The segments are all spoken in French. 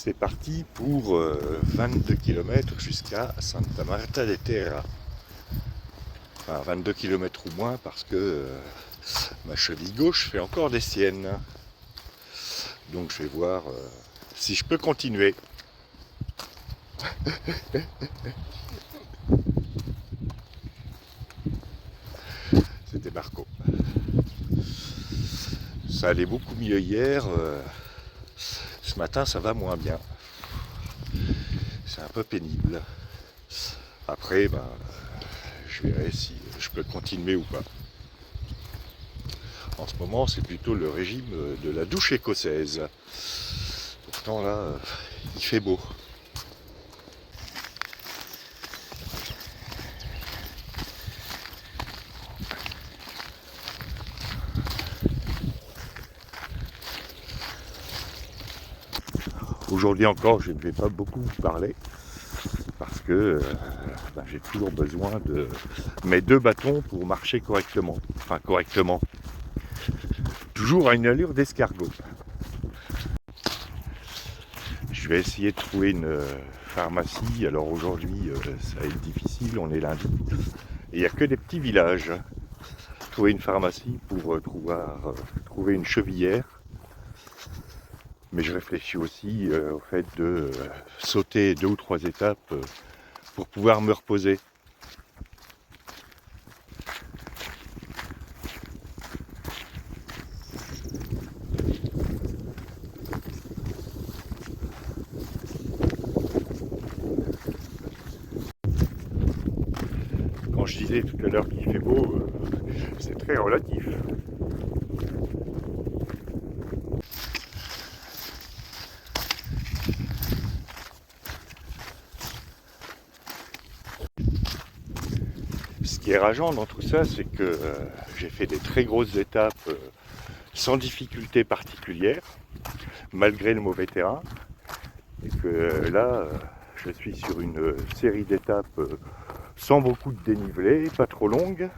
C'est parti pour 22 km jusqu'à Santa Marta de Terra. Enfin 22 km ou moins parce que ma cheville gauche fait encore des siennes. Donc je vais voir si je peux continuer. C'était Marco. Ça allait beaucoup mieux hier. Ce matin ça va moins bien. C'est un peu pénible. Après, je verrai si je peux continuer ou pas. En ce moment, c'est plutôt le régime de la douche écossaise. Pourtant, là, il fait beau. Aujourd'hui encore, je ne vais pas beaucoup vous parler parce que j'ai toujours besoin de mes deux bâtons pour marcher correctement. Enfin, correctement. Toujours à une allure d'escargot. Je vais essayer de trouver une pharmacie. Alors aujourd'hui, ça va être difficile, on est lundi. Et il n'y a que des petits villages. Trouver une pharmacie pour trouver une chevillère. Mais je réfléchis aussi au fait de sauter 2 ou 3 étapes pour pouvoir me reposer. Quand je disais tout à l'heure qu'il fait beau, c'est très relatif. Ce qui est rageant dans tout ça, c'est que j'ai fait des très grosses étapes sans difficulté particulière, malgré le mauvais terrain, et que là, je suis sur une série d'étapes sans beaucoup de dénivelé, pas trop longues,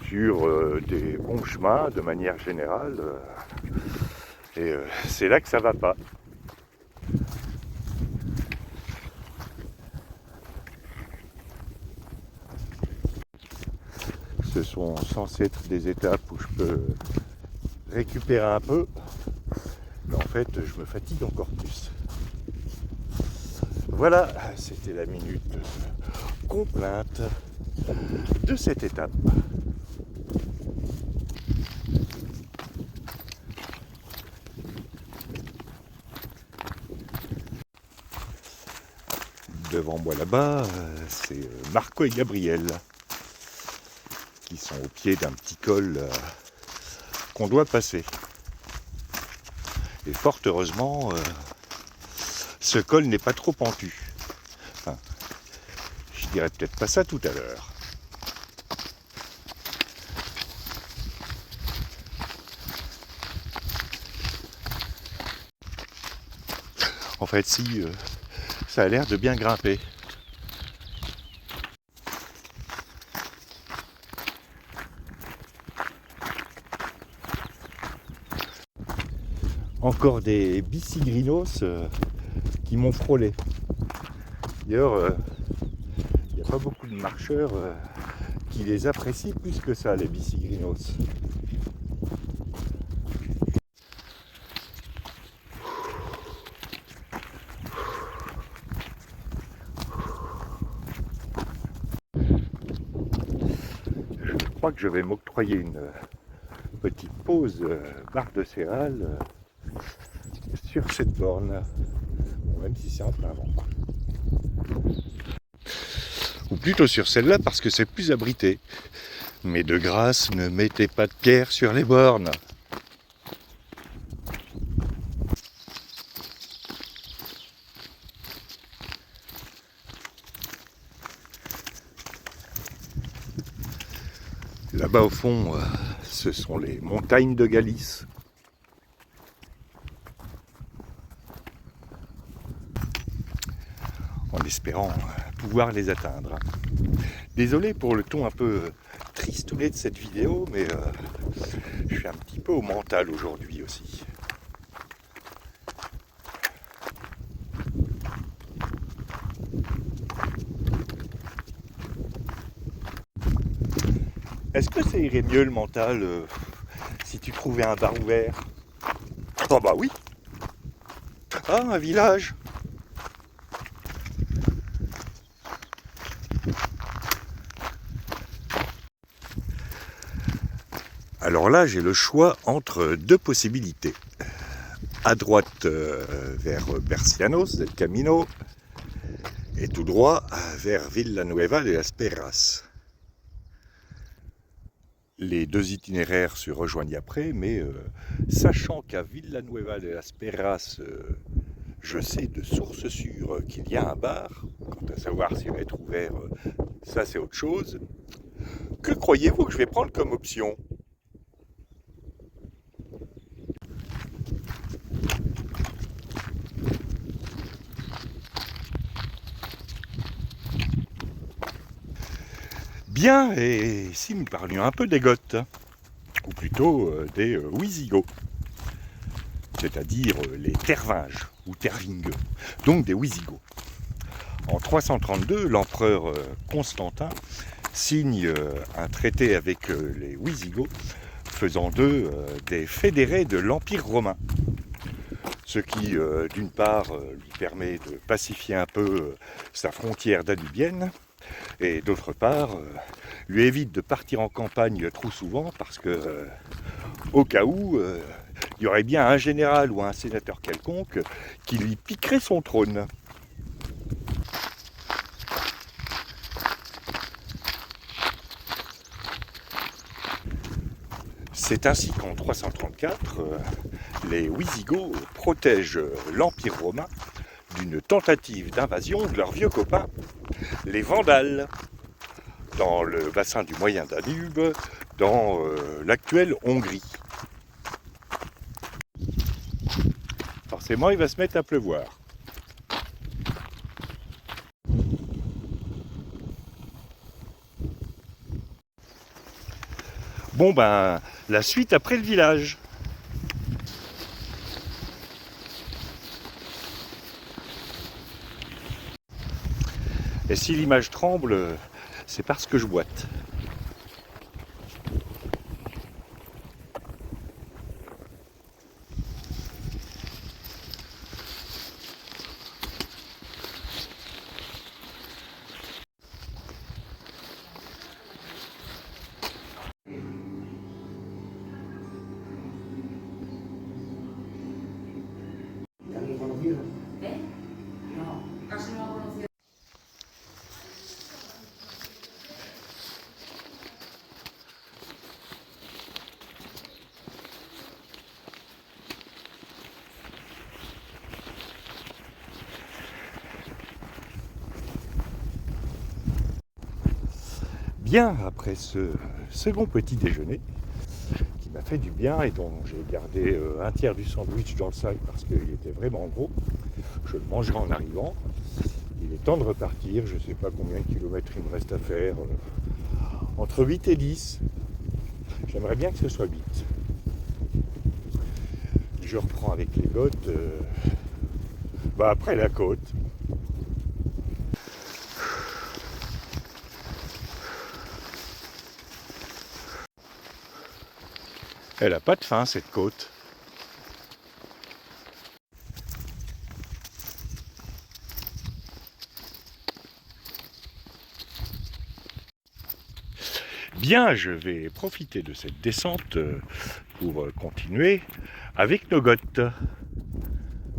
sur des bons chemins de manière générale, et c'est là que ça va pas. Ce sont censés être des étapes où je peux récupérer un peu, mais en fait je me fatigue encore plus. Voilà, c'était la minute complainte de cette étape. Devant moi là-bas, c'est Marco et Gabriel qui sont au pied d'un petit col qu'on doit passer. Et fort heureusement, ce col n'est pas trop pentu. Enfin, je dirais peut-être pas ça tout à l'heure. En fait, si, ça a l'air de bien grimper. Encore des bicigrinos qui m'ont frôlé. D'ailleurs, il n'y a pas beaucoup de marcheurs qui les apprécient plus que ça, les bicigrinos. Je crois que je vais m'octroyer une petite pause barre de céréales sur cette borne, bon, même si c'est en plein vent. Ou plutôt sur celle-là parce que c'est plus abrité. Mais de grâce, ne mettez pas de pierre sur les bornes. Là-bas au fond, ce sont les montagnes de Galice. En espérant pouvoir les atteindre. Désolé pour le ton un peu tristouné de cette vidéo, mais je suis un petit peu au mental aujourd'hui aussi. Est-ce que ça irait mieux le mental si tu trouvais un bar ouvert? Oh bah oui. Ah, un village. Alors là, j'ai le choix entre deux possibilités. À droite vers Bercianos del Camino et tout droit vers Villanueva de las Perras. Les deux itinéraires se rejoignent après, mais sachant qu'à Villanueva de las Perras, je sais de source sûre qu'il y a un bar, quant à savoir s'il va être ouvert, ça c'est autre chose. Que croyez-vous que je vais prendre comme option? Bien, et si nous parlions un peu des Goths, ou plutôt des Wisigoths, c'est-à-dire les Tervinges ou Tervingues, donc des Wisigoths. En 332, l'empereur Constantin signe un traité avec les Wisigoths, faisant d'eux des fédérés de l'Empire romain. Ce qui, d'une part, lui permet de pacifier un peu sa frontière danubienne, et d'autre part, lui évite de partir en campagne trop souvent, parce que, au cas où, il y aurait bien un général ou un sénateur quelconque qui lui piquerait son trône. C'est ainsi qu'en 334, les Wisigoths protègent l'Empire romain d'une tentative d'invasion de leurs vieux copains, les Vandales, dans le bassin du Moyen Danube, dans l'actuelle Hongrie. Forcément, il va se mettre à pleuvoir. Bon ben, la suite après le village. Et si l'image tremble, c'est parce que je boite. ¿Eh? No, casi no lo conocía. Bien, après ce second petit déjeuner, qui m'a fait du bien et dont j'ai gardé un tiers du sandwich dans le sac parce qu'il était vraiment gros, je le mangerai en arrivant. Il est temps de repartir, je ne sais pas combien de kilomètres il me reste à faire, entre 8 et 10. J'aimerais bien que ce soit 8. Je reprends avec les Goths après la côte. Elle n'a pas de fin cette côte. Bien, je vais profiter de cette descente pour continuer avec nos Goths.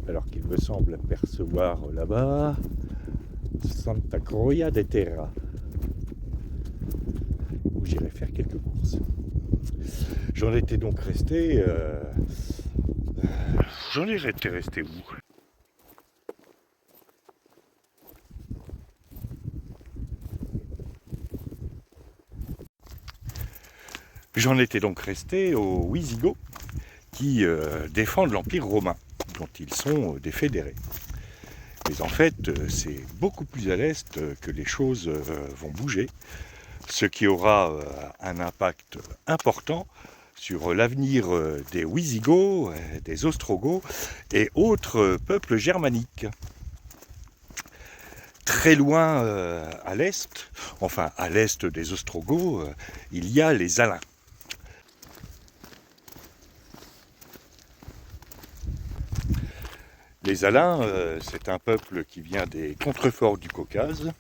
Alors qu'il me semble apercevoir là-bas Santa Croia de Terra, où j'irai faire quelques courses. J'en étais donc resté... J'en étais resté où? J'en étais donc resté aux Wisigoths qui défendent l'Empire romain, dont ils sont des fédérés. Mais en fait, c'est beaucoup plus à l'est que les choses vont bouger, ce qui aura un impact important sur l'avenir des Wisigoths, des Ostrogoths et autres peuples germaniques. Très loin à l'est, enfin à l'est des Ostrogoths, il y a les Alains. Les Alains, c'est un peuple qui vient des contreforts du Caucase,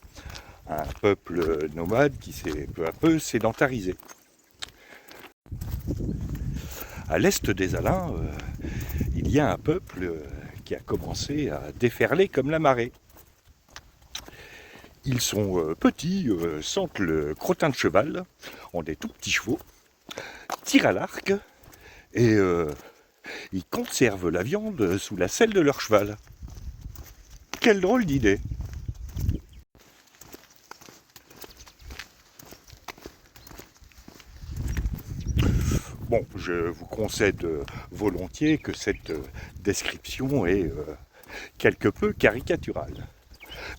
un peuple nomade qui s'est peu à peu sédentarisé. À l'est des Alains, il y a un peuple qui a commencé à déferler comme la marée. Ils sont petits, sentent le crottin de cheval, ont des tout petits chevaux, tirent à l'arc et ils conservent la viande sous la selle de leur cheval. Quelle drôle d'idée! Bon, je vous concède volontiers que cette description est quelque peu caricaturale.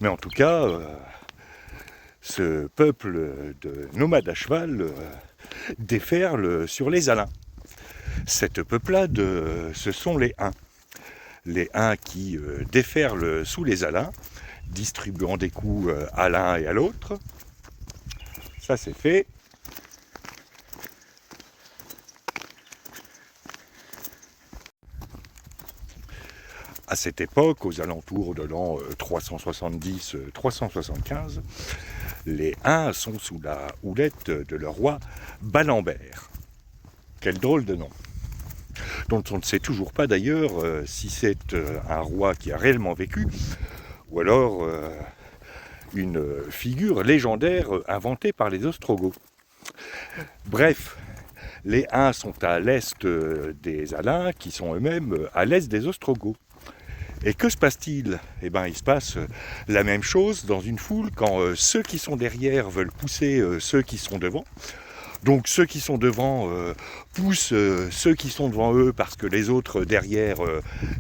Mais en tout cas, ce peuple de nomades à cheval déferle sur les Alains. Cette peuplade, ce sont les Huns. Les Huns qui déferlent sous les Alains, distribuant des coups à l'un et à l'autre. Ça c'est fait. À cette époque, aux alentours de l'an 370-375, les Huns sont sous la houlette de leur roi Balambert. Quel drôle de nom! Dont on ne sait toujours pas d'ailleurs si c'est un roi qui a réellement vécu, ou alors une figure légendaire inventée par les Ostrogoths. Bref, les Huns sont à l'est des Alains, qui sont eux-mêmes à l'est des Ostrogoths. Et que se passe-t-il? Eh bien, il se passe la même chose dans une foule quand ceux qui sont derrière veulent pousser ceux qui sont devant. Donc ceux qui sont devant poussent ceux qui sont devant eux parce que les autres derrière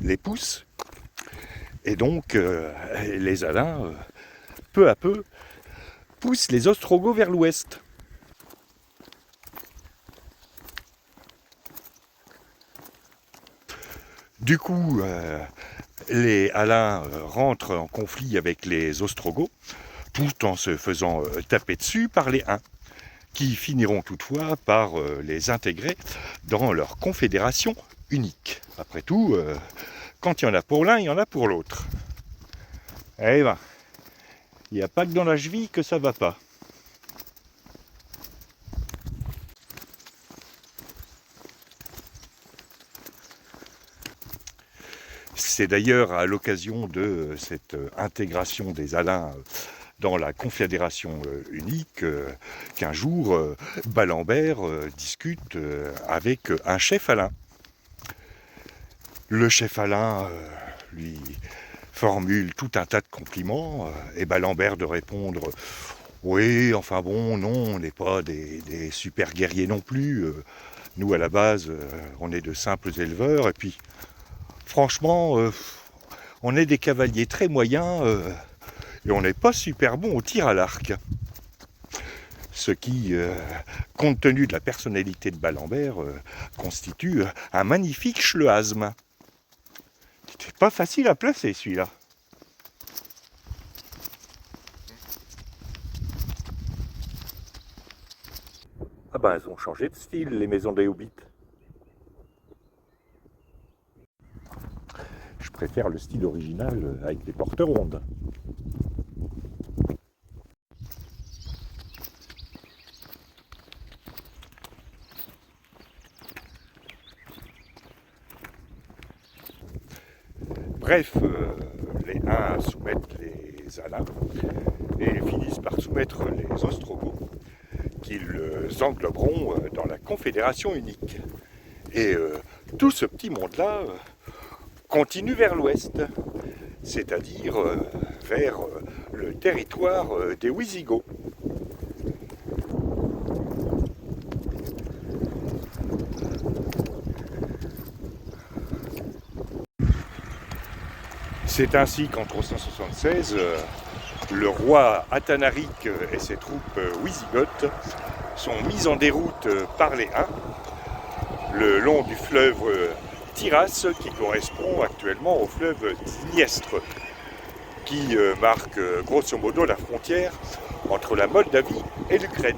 les poussent. Et donc les Alains, peu à peu, poussent les Ostrogoths vers l'ouest. Du coup, les Alains rentrent en conflit avec les Ostrogoths, tout en se faisant taper dessus par les Huns, qui finiront toutefois par les intégrer dans leur confédération unique. Après tout, quand il y en a pour l'un, il y en a pour l'autre. Eh ben, il n'y a pas que dans la cheville que ça va pas. C'est d'ailleurs à l'occasion de cette intégration des Alains dans la confédération unique qu'un jour Balambert discute avec un chef Alain. Le chef Alain lui formule tout un tas de compliments et Balambert de répondre « Oui, enfin bon, non, on n'est pas des super guerriers non plus. Nous, à la base, on est de simples éleveurs et puis franchement, on est des cavaliers très moyens et on n'est pas super bon au tir à l'arc. » Ce qui, compte tenu de la personnalité de Balambert, constitue un magnifique schleasme. C'était pas facile à placer celui-là. Ah ben elles ont changé de style les maisons des Hobbits. Je préfère le style original avec des portes rondes. Bref, les Huns soumettent les Alains et finissent par soumettre les Ostrogoths qu'ils engloberont dans la confédération unique. Et tout ce petit monde-là continue vers l'ouest, c'est-à-dire vers le territoire des Wisigoths. C'est ainsi qu'en 376, le roi Athanaric et ses troupes wisigoths sont mis en déroute par les Huns le long du fleuve Tiras qui correspond actuellement au fleuve Dniestre, qui marque grosso modo la frontière entre la Moldavie et l'Ukraine.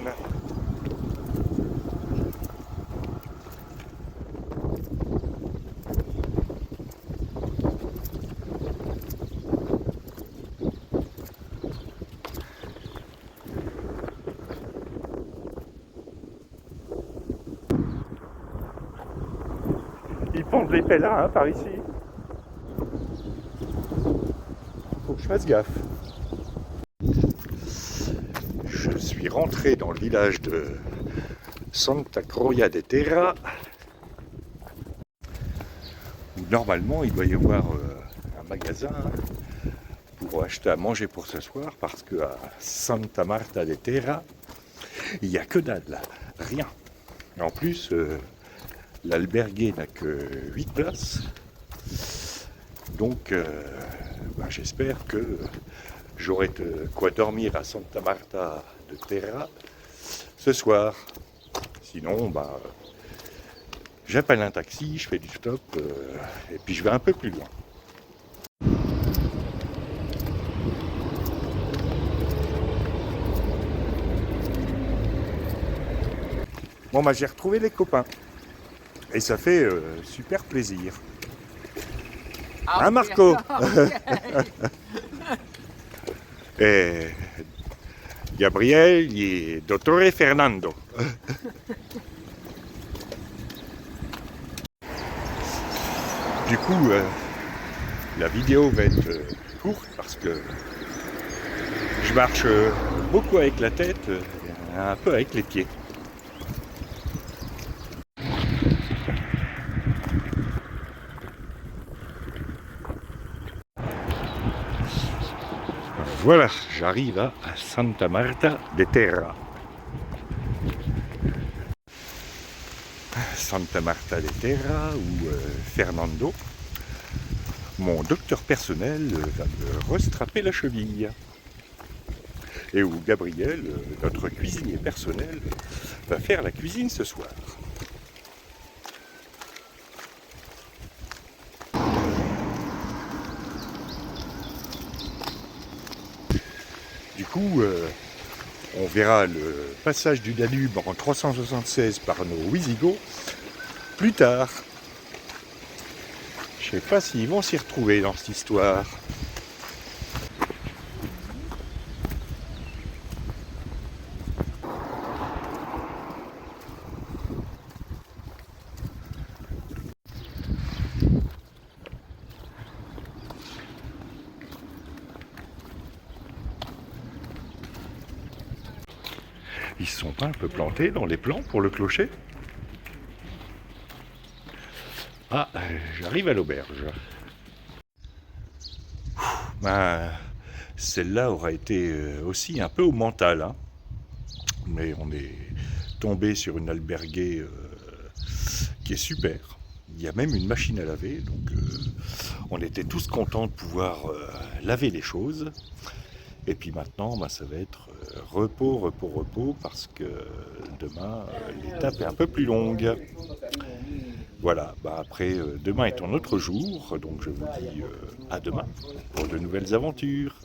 Ils pendent les pèlerins par ici. Faut que je fasse gaffe. Je suis rentré dans le village de Santa Croia de Terra, où normalement il doit y avoir un magasin pour acheter à manger pour ce soir, parce qu'à Santa Marta de Terra, il n'y a que dalle, rien. En plus, l'albergue n'a que 8 places, donc j'espère que j'aurai de quoi dormir à Santa Marta de Terra ce soir. Sinon, j'appelle un taxi, je fais du stop et puis je vais un peu plus loin. Bon, j'ai retrouvé les copains et ça fait super plaisir. Hein, Marco? Et Gabriel et Dottore Fernando. Du coup, la vidéo va être courte parce que je marche beaucoup avec la tête, un peu avec les pieds. Voilà, j'arrive à Santa Marta de Terra. Santa Marta de Terra, où Fernando, mon docteur personnel, va me restrapper la cheville. Et où Gabriel, notre cuisinier personnel, va faire la cuisine ce soir. Du coup, on verra le passage du Danube en 376 par nos Wisigoths plus tard. Je sais pas s'ils vont s'y retrouver dans cette histoire. Ils se sont pas un peu plantés dans les plans pour le clocher? Ah, j'arrive à l'auberge. Celle-là aura été aussi un peu au mental, hein. Mais on est tombé sur une albergue qui est super. Il y a même une machine à laver, donc on était tous contents de pouvoir laver les choses. Et puis maintenant, ça va être repos, repos, repos, parce que demain, l'étape est un peu plus longue. Voilà, après, demain est un autre jour, donc je vous dis à demain pour de nouvelles aventures.